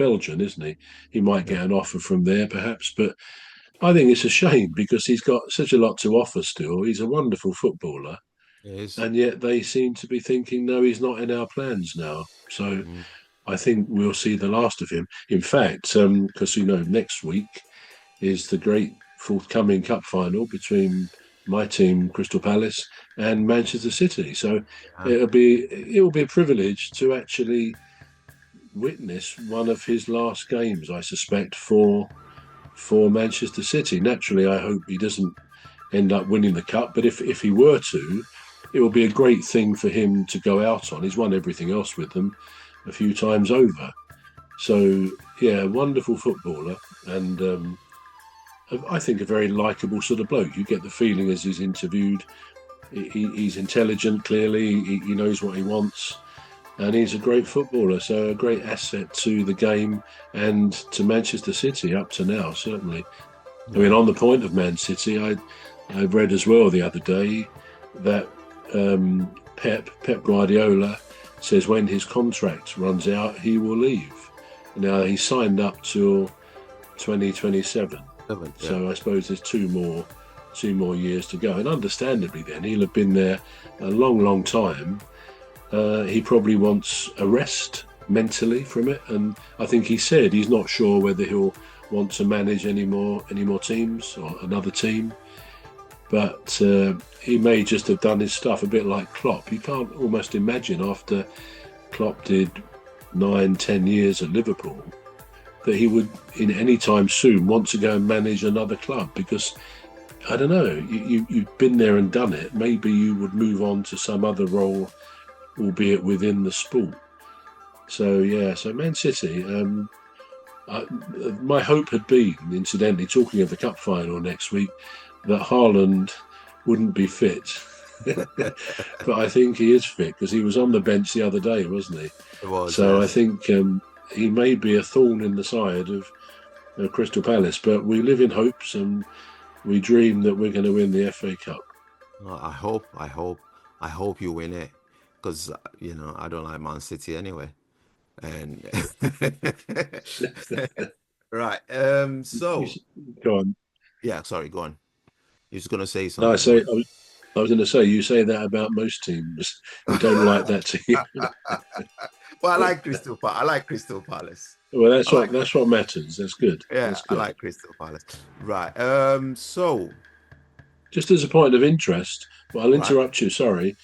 Belgian, isn't he? He might get an offer from there, perhaps. But I think it's a shame because he's got such a lot to offer still. He's a wonderful footballer. It is. And yet they seem to be thinking, no, he's not in our plans now. So Mm. I think we'll see the last of him. In fact, because next week is the great forthcoming cup final between my team, Crystal Palace, and Manchester City. So Yeah. it will be a privilege to actually witness one of his last games, I suspect, for Manchester City. Naturally, I hope he doesn't end up winning the cup, but if he were to, it will be a great thing for him to go out on. He's won everything else with them a few times over. So yeah, wonderful footballer, and I think a very likable sort of bloke. You get the feeling as he's interviewed, he's intelligent. Clearly, he knows what he wants, and he's a great footballer. So a great asset to the game and to Manchester City up to now, certainly. I mean, Yeah. on the point of Man City, I read as well the other day that Pep Guardiola says when his contract runs out, he will leave. Now he's signed up till 2027, Seventh, yeah. so I suppose there's two more years to go. And understandably, then he'll have been there a long, long time. He probably wants a rest mentally from it, and I think he said he's not sure whether he'll want to manage any more teams or another team. But he may just have done his stuff a bit like Klopp. You can't almost imagine after Klopp did 9, 10 years at Liverpool that he would in any time soon want to go and manage another club, because I don't know, you've been there and done it. Maybe you would move on to some other role, albeit within the sport. So yeah, so Man City, my hope had been, incidentally, talking of the cup final next week, that Haaland wouldn't be fit. But I think he is fit because he was on the bench the other day, wasn't he? It was, So I yes. think he may be a thorn in the side of Crystal Palace. But we live in hopes and we dream that we're going to win the FA Cup. Well, I hope you win it, because I don't like Man City anyway. And right. So Go on. yeah, sorry, go on. You're just gonna say No, something. Go on. I was going to say, you say that about most teams who don't like that team. Well, I like Crystal Palace. I like Crystal Palace. Well, I like that's what matters. That's good. Yeah, That's I good. like Crystal Palace. Right. So Just as a point of interest, well, I'll right. interrupt you. Sorry.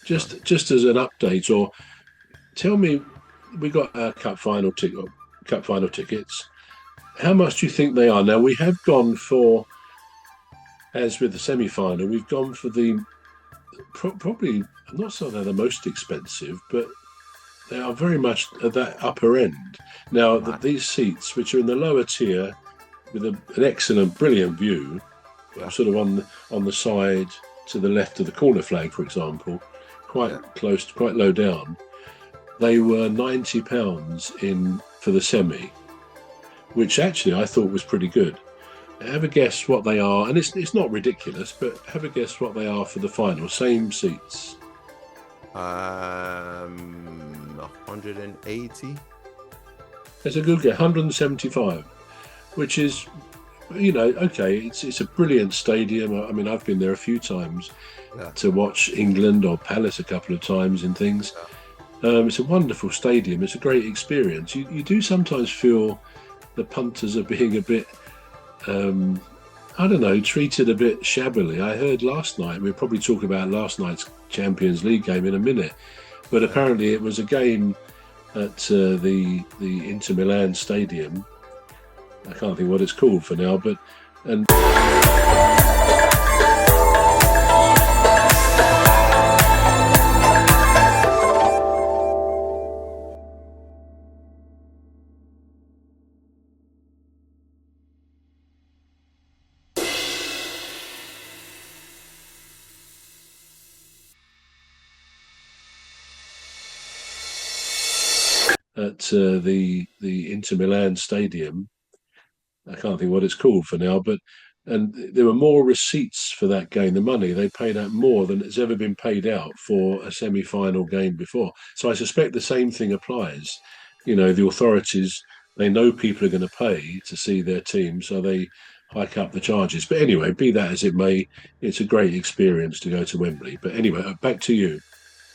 Go on. Just as an update, or tell me, we got our cup final tickets. How much do you think they are? Now we have gone for, as with the semi final, we've gone for the probably. I'm not saying they're the most expensive, but they are very much at that upper end. Now Right. these seats, which are in the lower tier, with an excellent, brilliant view, Yeah. sort of on the side to the left of the corner flag, for example, quite Yeah. close, quite low down. They were £90 in for the semi, which actually I thought was pretty good. Have a guess what they are, and it's not ridiculous, but have a guess what they are for the final. Same seats. 180. It's a good guess, 175, which is, okay. It's a brilliant stadium. I mean, I've been there a few times Yeah. to watch England or Palace a couple of times and things. Yeah. It's a wonderful stadium. It's a great experience. You do sometimes feel the punters are being a bit, I don't know, treated a bit shabbily. I heard last night, we'll probably talk about last night's Champions League game in a minute, but Yeah. apparently it was a game at the Inter Milan stadium. I can't think what it's called for now, but and at the Inter Milan stadium. I can't think what it's called for now, but and there were more receipts for that game. The money they paid out more than has ever been paid out for a semi-final game before. So I suspect the same thing applies. The authorities they know people are going to pay to see their team, so they hike up the charges. But anyway, be that as it may, it's a great experience to go to Wembley. But anyway, back to you.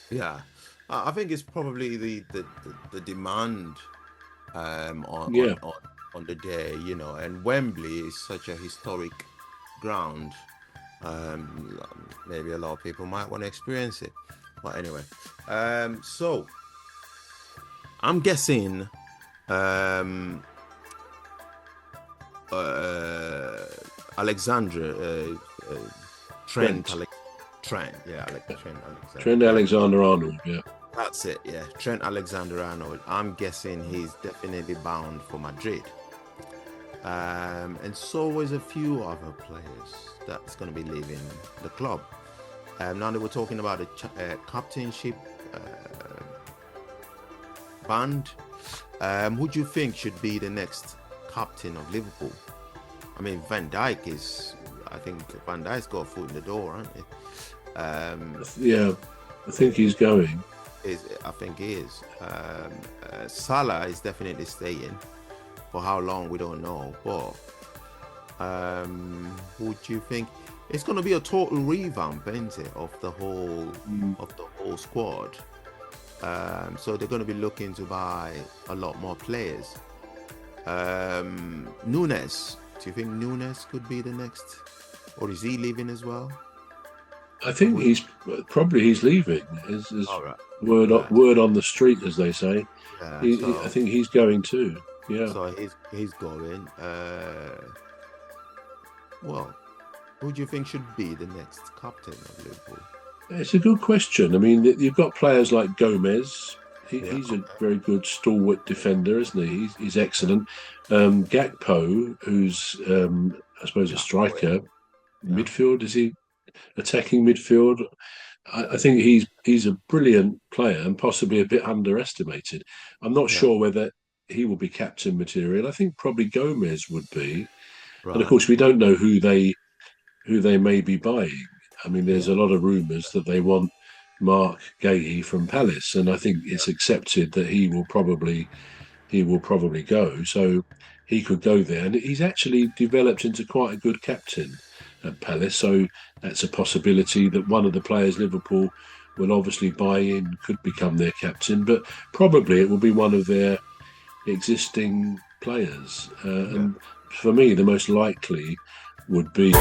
Yeah, I think it's probably the demand on, Yeah, on the day, you know, and Wembley is such a historic ground. Um, Maybe a lot of people might want to experience it, but anyway, so I'm guessing um, uh, Alexandra Trent, Trent. Trent, yeah, Trent Alexander. Trent Alexander-Arnold. Yeah. That's it, yeah. Trent Alexander-Arnold. I'm guessing he's definitely bound for Madrid. And so is a few other players that's going to be leaving the club. Now that we're talking about the captainship band, who do you think should be the next captain of Liverpool? I mean, I think Van Dijk's got a foot in the door, aren't he? Yeah, I think he's going. I think he is. Salah is definitely staying. For how long, we don't know. But who do you think? It's going to be a total revamp, isn't it, of the whole squad. So they're going to be looking to buy a lot more players. Nunes, do you think Nunes could be the next, or is he leaving as well? I think he's leaving. Is Right. word on the street, as they say. Yeah, I think he's going too. Yeah. So he's going. Well, who do you think should be the next captain of Liverpool? It's a good question. I mean, you've got players like Gomez. He's a very good stalwart defender, isn't he? He's excellent. Gakpo, who's I suppose a striker, midfield. Is he attacking midfield? I think he's a brilliant player and possibly a bit underestimated. I'm not sure whether he will be captain material. I think probably Gomez would be, and of course we don't know who they may be buying. I mean, there's a lot of rumours that they want Mark Gahey from Palace, and I think it's accepted that he will probably go. So he could go there, and he's actually developed into quite a good captain at Palace. So that's a possibility that one of the players Liverpool will obviously buy in could become their captain, but probably it will be one of their existing players. And for me, the most likely would be